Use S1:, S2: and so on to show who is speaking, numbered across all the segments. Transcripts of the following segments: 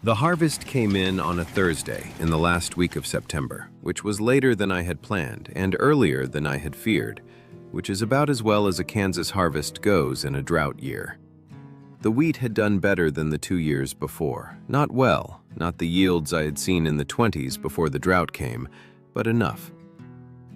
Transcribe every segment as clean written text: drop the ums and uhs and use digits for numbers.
S1: The harvest came in on a Thursday in the last week of September, which was later than I had planned and earlier than I had feared, which is about as well as a Kansas harvest goes in a drought year. The wheat had done better than the 2 years before. Not well, not the yields I had seen in the 20s before the drought came, but enough.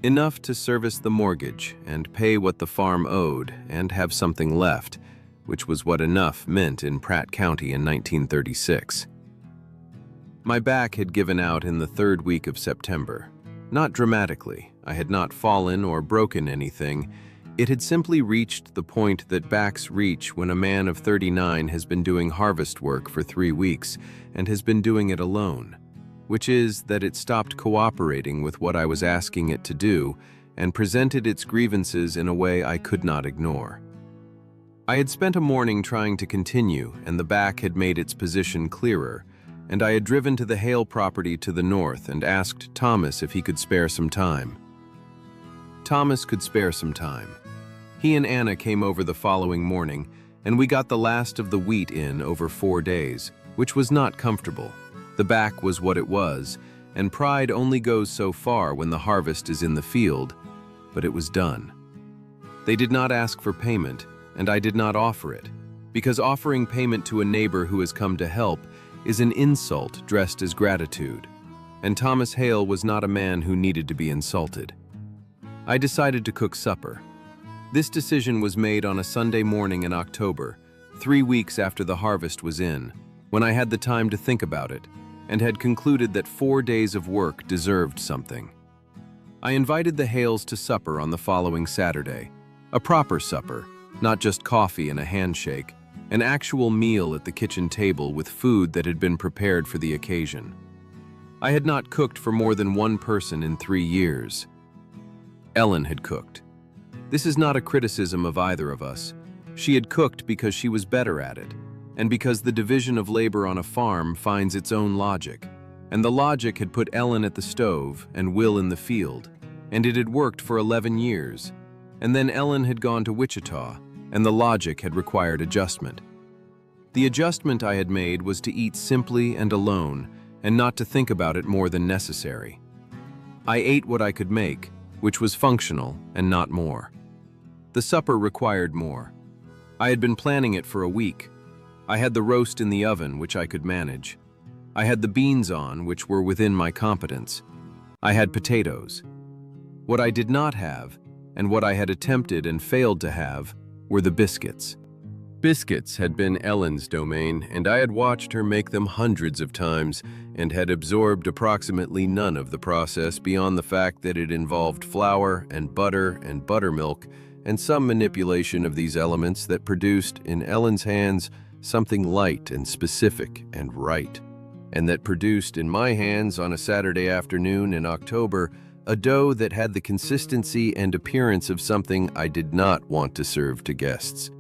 S1: Enough to service the mortgage and pay what the farm owed and have something left, which was what enough meant in Pratt County in 1936. My back had given out in the third week of September. Not dramatically. I had not fallen or broken anything. It had simply reached the point that backs reach when a man of 39 has been doing harvest work for 3 weeks and has been doing it alone, which is that it stopped cooperating with what I was asking it to do and presented its grievances in a way I could not ignore. I had spent a morning trying to continue, and the back had made its position clearer, and I had driven to the Hale property to the north and asked Thomas if he could spare some time. Thomas could spare some time. He and Anna came over the following morning, and we got the last of the wheat in over 4 days, which was not comfortable. The back was what it was, and pride only goes so far when the harvest is in the field, but it was done. They did not ask for payment, and I did not offer it, because offering payment to a neighbor who has come to help is an insult dressed as gratitude, and Thomas Hale was not a man who needed to be insulted. I decided to cook supper. This decision was made on a Sunday morning in October, 3 weeks after the harvest was in, when I had the time to think about it, and had concluded that 4 days of work deserved something. I invited the Hales to supper on the following Saturday, a proper supper, not just coffee and a handshake, an actual meal at the kitchen table with food that had been prepared for the occasion. I had not cooked for more than one person in 3 years. Ellen had cooked. This is not a criticism of either of us. She had cooked because she was better at it, and because the division of labor on a farm finds its own logic, and the logic had put Ellen at the stove and Will in the field, and it had worked for 11 years, and then Ellen had gone to Wichita, and the logic had required adjustment. The adjustment I had made was to eat simply and alone, and not to think about it more than necessary. I ate what I could make, which was functional and not more. The supper required more. I had been planning it for a week. I had the roast in the oven, which I could manage. I had the beans on, which were within my competence. I had potatoes. What I did not have, and what I had attempted and failed to have, were the biscuits. Biscuits had been Ellen's domain, and I had watched her make them hundreds of times and had absorbed approximately none of the process beyond the fact that it involved flour and buttermilk and some manipulation of these elements that produced, in Ellen's hands, something light and specific and right, and that produced in my hands on a Saturday afternoon in October a dough that had the consistency and appearance of something I did not want to serve to guests.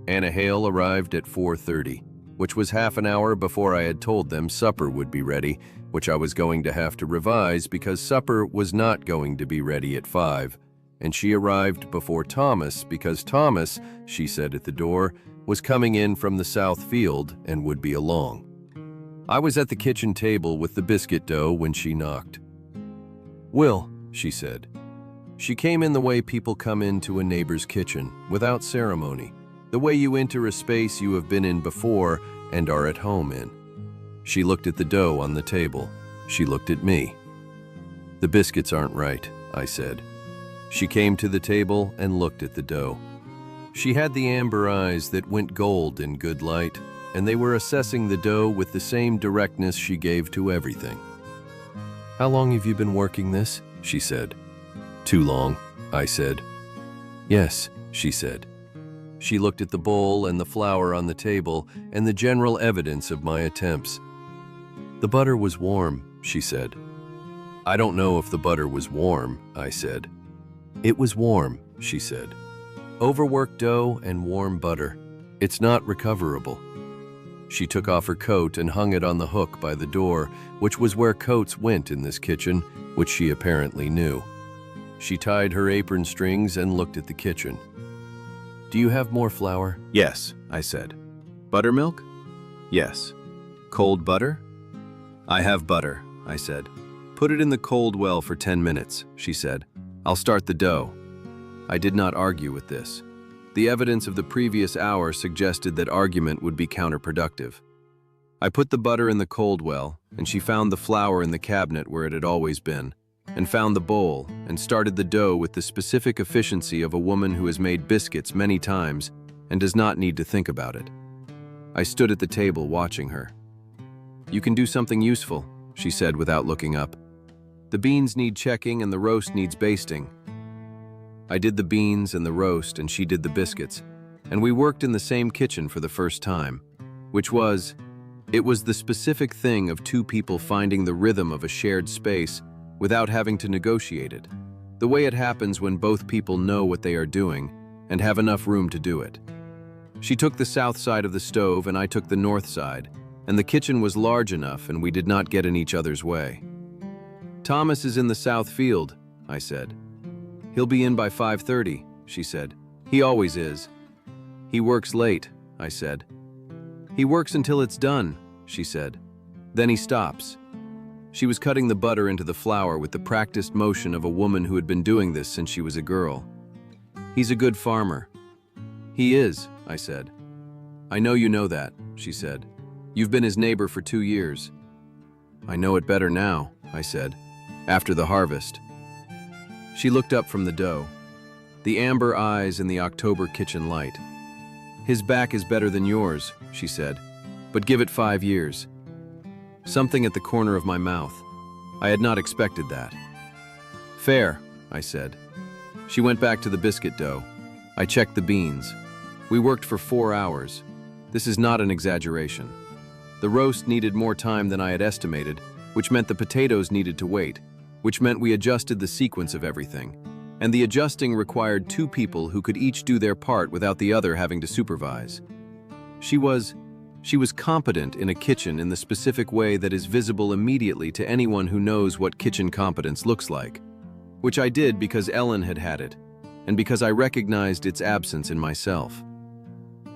S1: Anna Hale arrived at 4:30, which was half an hour before I had told them supper would be ready, which I was going to have to revise because supper was not going to be ready at 5. And she arrived before Thomas because Thomas, she said at the door, was coming in from the south field and would be along. I was at the kitchen table with the biscuit dough when she knocked. "Will," she said. She came in the way people come into a neighbor's kitchen, without ceremony, the way you enter a space you have been in before and are at home in. She looked at the dough on the table. She looked at me. "The biscuits aren't right," I said. She came to the table and looked at the dough. She had the amber eyes that went gold in good light, and they were assessing the dough with the same directness she gave to everything. "How long have you been working this?" she said. "Too long," I said. "Yes," she said. She looked at the bowl and the flour on the table and the general evidence of my attempts. "The butter was warm," she said. "I don't know if the butter was warm," I said. "It was warm," she said. "Overworked dough and warm butter. It's not recoverable." She took off her coat and hung it on the hook by the door, which was where coats went in this kitchen, which she apparently knew. She tied her apron strings and looked at the kitchen. "Do you have more flour?" "Yes," I said. "Buttermilk?" "Yes." Cold butter? I have butter, I said. Put it in the cold well for 10 minutes, she said. I'll start the dough. I did not argue with this. The evidence of the previous hour suggested that argument would be counterproductive. I put the butter in the cold well, and she found the flour in the cabinet where it had always been, and found the bowl, and started the dough with the specific efficiency of a woman who has made biscuits many times and does not need to think about it. I stood at the table watching her. You can do something useful, she said without looking up. The beans need checking and the roast needs basting. I did the beans and the roast and she did the biscuits, and we worked in the same kitchen for the first time, it was the specific thing of two people finding the rhythm of a shared space without having to negotiate it, the way it happens when both people know what they are doing and have enough room to do it. She took the south side of the stove and I took the north side, and the kitchen was large enough and we did not get in each other's way. Thomas is in the south field, I said. He'll be in by 5:30, she said. He always is. He works late, I said. He works until it's done, she said. Then he stops. She was cutting the butter into the flour with the practiced motion of a woman who had been doing this since she was a girl. He's a good farmer. He is, I said. I know you know that, she said. You've been his neighbor for 2 years. I know it better now, I said, after the harvest. She looked up from the dough, the amber eyes in the October kitchen light. His back is better than yours, she said, but give it 5 years. Something at the corner of my mouth. I had not expected that. Fair, I said. She went back to the biscuit dough. I checked the beans. We worked for 4 hours. This is not an exaggeration. The roast needed more time than I had estimated, which meant the potatoes needed to wait, which meant we adjusted the sequence of everything. And the adjusting required 2 people who could each do their part without the other having to supervise. She was competent in a kitchen in the specific way that is visible immediately to anyone who knows what kitchen competence looks like, which I did because Ellen had had it, and because I recognized its absence in myself.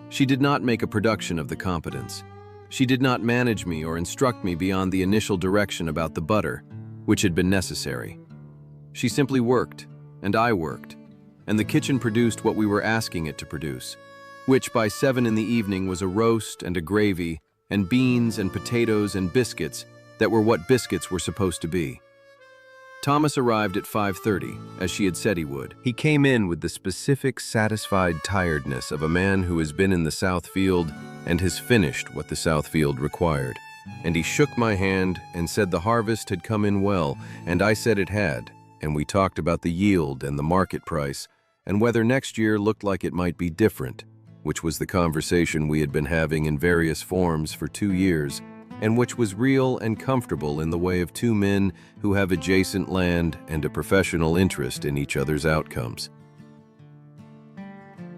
S1: She did not make a production of the competence. She did not manage me or instruct me beyond the initial direction about the butter, which had been necessary. She simply worked, and I worked, and the kitchen produced what we were asking it to produce, which by 7 in the evening was a roast and a gravy and beans and potatoes and biscuits that were what biscuits were supposed to be. Thomas arrived at 5:30, as she had said he would. He came in with the specific, satisfied tiredness of a man who has been in the south field and has finished what the south field required. And he shook my hand and said the harvest had come in well, and I said it had, and we talked about the yield and the market price, and whether next year looked like it might be different, which was the conversation we had been having in various forms for 2 years, and which was real and comfortable in the way of 2 men who have adjacent land and a professional interest in each other's outcomes.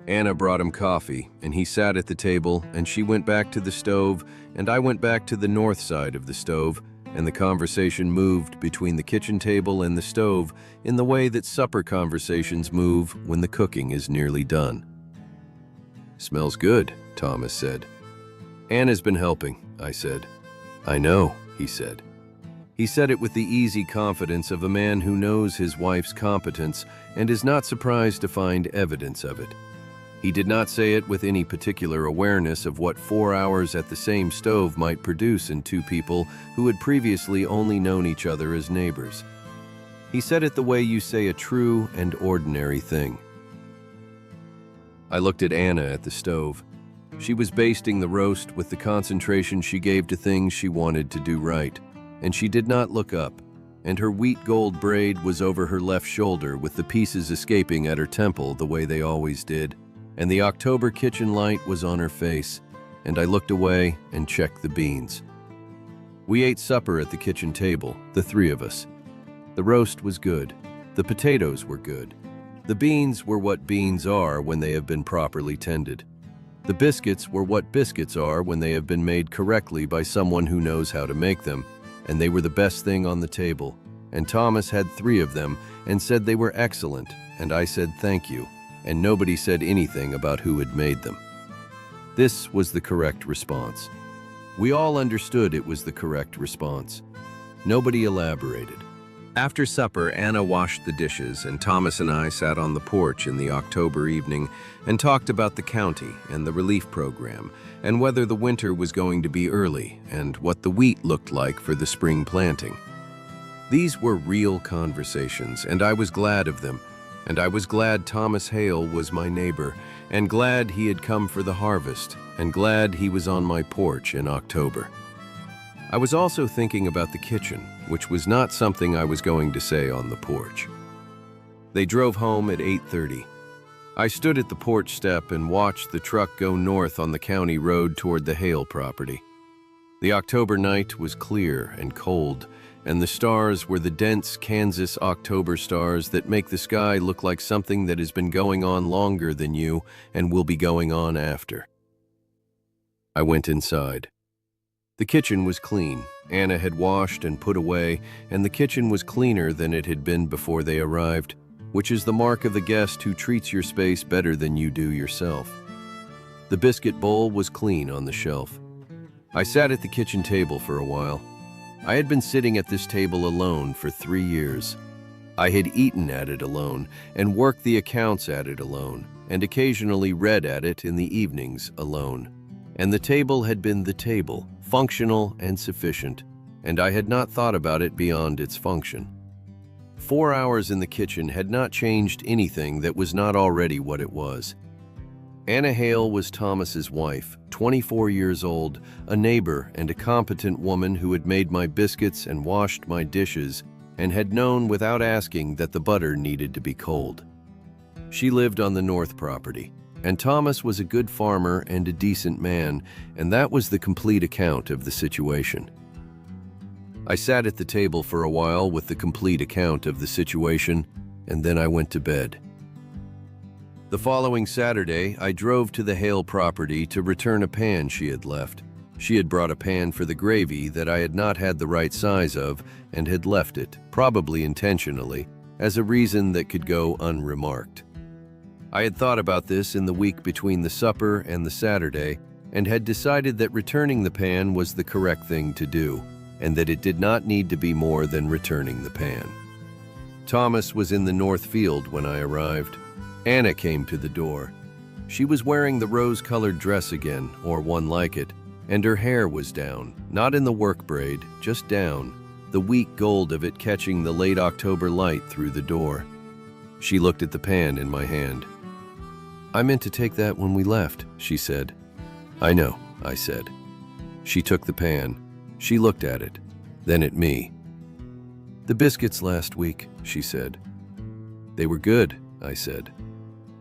S1: Anna brought him coffee, and he sat at the table, and she went back to the stove, and I went back to the north side of the stove, and the conversation moved between the kitchen table and the stove in the way that supper conversations move when the cooking is nearly done. Smells good, Thomas said. Anna's been helping, I said. I know, he said. He said it with the easy confidence of a man who knows his wife's competence and is not surprised to find evidence of it. He did not say it with any particular awareness of what 4 hours at the same stove might produce in 2 people who had previously only known each other as neighbors. He said it the way you say a true and ordinary thing. I looked at Anna at the stove. She was basting the roast with the concentration she gave to things she wanted to do right, and she did not look up, and her wheat gold braid was over her left shoulder with the pieces escaping at her temple the way they always did, and the October kitchen light was on her face, and I looked away and checked the beans. We ate supper at the kitchen table, the 3 of us. The roast was good. The potatoes were good. The beans were what beans are when they have been properly tended. The biscuits were what biscuits are when they have been made correctly by someone who knows how to make them, and they were the best thing on the table. And Thomas had 3 of them and said they were excellent, and I said thank you, and nobody said anything about who had made them. This was the correct response. We all understood it was the correct response. Nobody elaborated. After supper, Anna washed the dishes, and Thomas and I sat on the porch in the October evening and talked about the county and the relief program, and whether the winter was going to be early, and what the wheat looked like for the spring planting. These were real conversations, and I was glad of them, and I was glad Thomas Hale was my neighbor, and glad he had come for the harvest, and glad he was on my porch in October. I was also thinking about the kitchen, which was not something I was going to say on the porch. They drove home at 8:30. I stood at the porch step and watched the truck go north on the county road toward the Hale property. The October night was clear and cold, and the stars were the dense Kansas October stars that make the sky look like something that has been going on longer than you and will be going on after. I went inside. The kitchen was clean. Anna had washed and put away, and the kitchen was cleaner than it had been before they arrived, which is the mark of the guest who treats your space better than you do yourself. The biscuit bowl was clean on the shelf. I sat at the kitchen table for a while. I had been sitting at this table alone for 3 years. I had eaten at it alone and worked the accounts at it alone and occasionally read at it in the evenings alone. And the table had been the table, functional and sufficient, and I had not thought about it beyond its function. 4 hours in the kitchen had not changed anything that was not already what it was. Anna Hale was Thomas's wife, 24 years old, a neighbor and a competent woman who had made my biscuits and washed my dishes and had known without asking that the butter needed to be cold. She lived on the north property, and Thomas was a good farmer and a decent man, and that was the complete account of the situation. I sat at the table for a while with the complete account of the situation, and then I went to bed. The following Saturday, I drove to the Hale property to return a pan she had left. She had brought a pan for the gravy that I had not had the right size of and had left it, probably intentionally, as a reason that could go unremarked. I had thought about this in the week between the supper and the Saturday and had decided that returning the pan was the correct thing to do, and that it did not need to be more than returning the pan. Thomas was in the north field when I arrived. Anna came to the door. She was wearing the rose-colored dress again, or one like it, and her hair was down, not in the work braid, just down, the weak gold of it catching the late October light through the door. She looked at the pan in my hand. "I meant to take that when we left," she said. "I know," I said. She took the pan. She looked at it, then at me. "The biscuits last week," she said. "They were good," I said.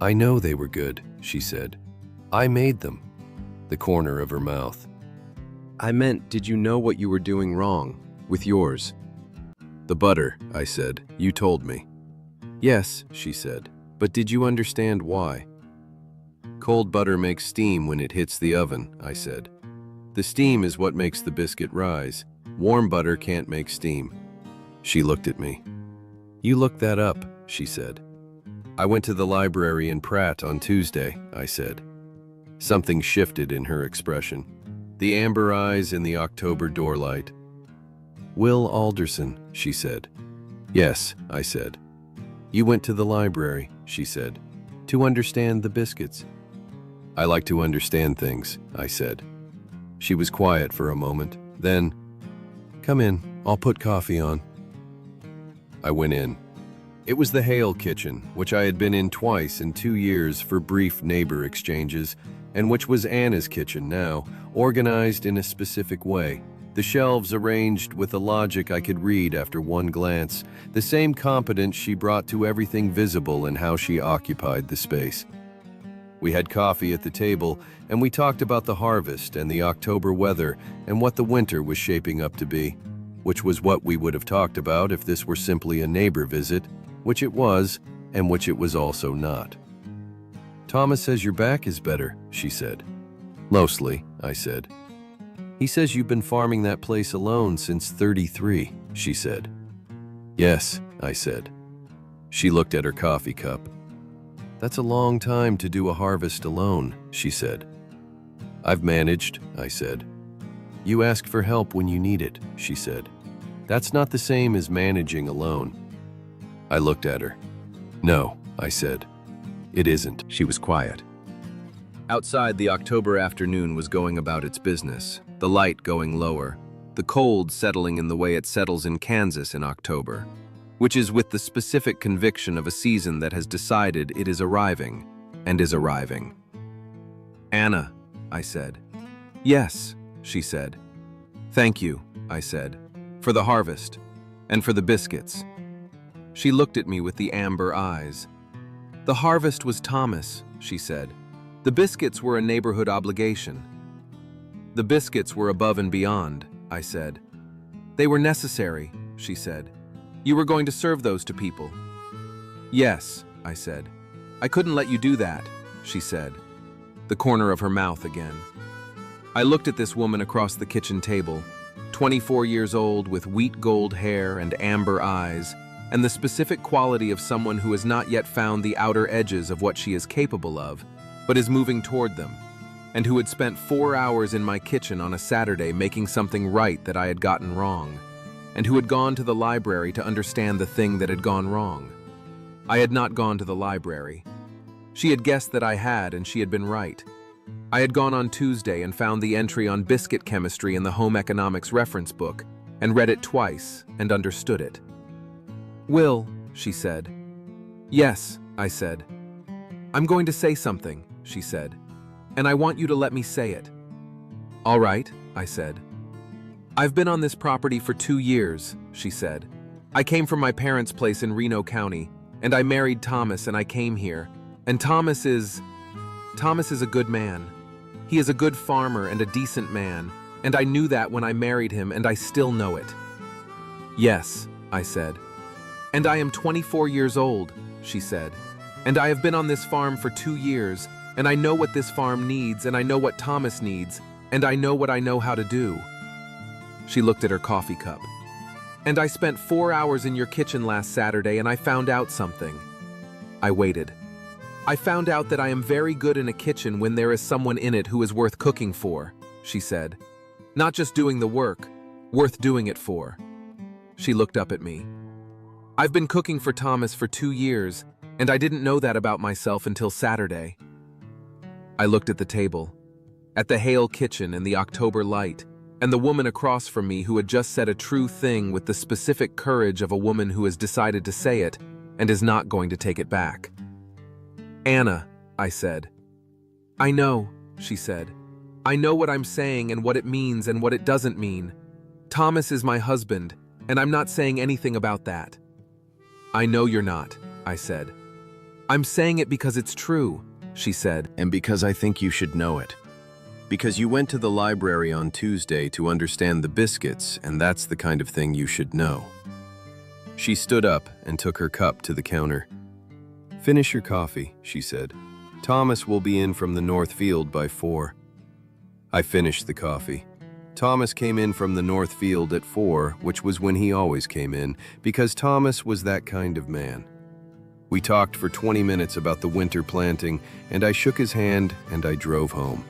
S1: "I know they were good," she said. "I made them." The corner of her mouth. "I meant, did you know what you were doing wrong with yours?" "The butter," I said. "You told me." "Yes," she said. "But did you understand why?" "Cold butter makes steam when it hits the oven," I said. "The steam is what makes the biscuit rise. Warm butter can't make steam." She looked at me. "You looked that up," she said. "I went to the library in Pratt on Tuesday," I said. Something shifted in her expression. The amber eyes in the October doorlight. "Will Alderson," she said. "Yes," I said. "You went to the library," she said, "to understand the biscuits." "I like to understand things," I said. She was quiet for a moment. Then, "Come in, I'll put coffee on." I went in. It was the Hale kitchen, which I had been in twice in 2 years for brief neighbor exchanges, and which was Anna's kitchen now, organized in a specific way. The shelves arranged with a logic I could read after one glance, the same competence she brought to everything visible in how she occupied the space. We had coffee at the table, and we talked about the harvest and the October weather and what the winter was shaping up to be, which was what we would have talked about if this were simply a neighbor visit, which it was, and which it was also not. "Thomas says your back is better," she said. "Mostly," I said. "He says you've been farming that place alone since 33, she said. "Yes," I said. She looked at her coffee cup. "That's a long time to do a harvest alone," she said. "I've managed," I said. You ask for help when you need it, she said. That's not the same as managing alone. I looked at her. No, I said. It isn't. She was quiet. Outside, the October afternoon was going about its business, the light going lower, the cold settling in the way it settles in Kansas in October, which is with the specific conviction of a season that has decided it is arriving, and is arriving. Anna, I said. Yes, she said. Thank you, I said, for the harvest, and for the biscuits. She looked at me with the amber eyes. The harvest was Thomas, she said. The biscuits were a neighborhood obligation. The biscuits were above and beyond, I said. They were necessary, she said. You were going to serve those to people. Yes, I said. I couldn't let you do that, she said, the corner of her mouth again. I looked at this woman across the kitchen table, 24 years old with wheat gold hair and amber eyes, and the specific quality of someone who has not yet found the outer edges of what she is capable of, but is moving toward them, and who had spent 4 hours in my kitchen on a Saturday making something right that I had gotten wrong, and who had gone to the library to understand the thing that had gone wrong. I had not gone to the library. She had guessed that I had, and she had been right. I had gone on Tuesday and found the entry on biscuit chemistry in the home economics reference book, and read it twice and understood it. Will, she said. Yes, I said. I'm going to say something, she said, and I want you to let me say it. All right, I said. I've been on this property for 2 years, she said. I came from my parents' place in Reno County, and I married Thomas and I came here. And Thomas is a good man. He is a good farmer and a decent man, and I knew that when I married him, and I still know it. Yes, I said. And I am 24 years old, she said. And I have been on this farm for 2 years, and I know what this farm needs, and I know what Thomas needs, and I know what I know how to do. She looked at her coffee cup. And I spent 4 hours in your kitchen last Saturday, and I found out something. I waited. I found out that I am very good in a kitchen when there is someone in it who is worth cooking for, she said. Not just doing the work, worth doing it for. She looked up at me. I've been cooking for Thomas for 2 years, and I didn't know that about myself until Saturday. I looked at the table, at the Hale kitchen and the October light, and the woman across from me who had just said a true thing with the specific courage of a woman who has decided to say it and is not going to take it back. Anna, I said. I know, she said. I know what I'm saying and what it means and what it doesn't mean. Thomas is my husband, and I'm not saying anything about that. I know you're not, I said. I'm saying it because it's true, she said. And because I think you should know it. Because you went to the library on Tuesday to understand the biscuits, and that's the kind of thing you should know. She stood up and took her cup to the counter. Finish your coffee, she said. Thomas will be in from the north field by 4. I finished the coffee. Thomas came in from the north field at 4, which was when he always came in, because Thomas was that kind of man. We talked for 20 minutes about the winter planting, and I shook his hand and I drove home.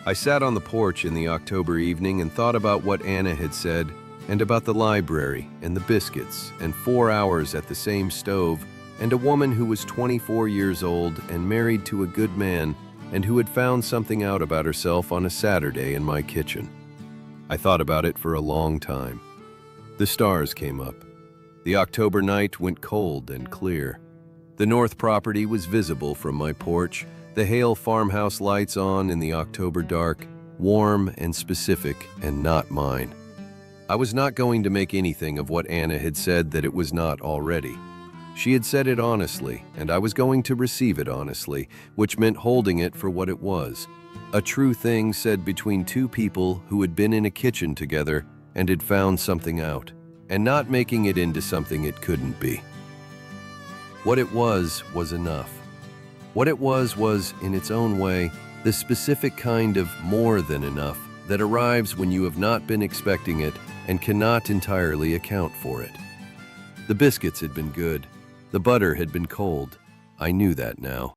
S1: I sat on the porch in the October evening and thought about what Anna had said, and about the library and the biscuits and 4 hours at the same stove, and a woman who was 24 years old and married to a good man and who had found something out about herself on a Saturday in my kitchen. I thought about it for a long time. The stars came up. The October night went cold and clear. The north property was visible from my porch, the Hale farmhouse lights on in the October dark, warm and specific and not mine. I was not going to make anything of what Anna had said that it was not already. She had said it honestly, and I was going to receive it honestly, which meant holding it for what it was. A true thing said between two people who had been in a kitchen together and had found something out, and not making it into something it couldn't be. What it was enough. What it was, in its own way, the specific kind of more than enough that arrives when you have not been expecting it and cannot entirely account for it. The biscuits had been good. The butter had been cold. I knew that now.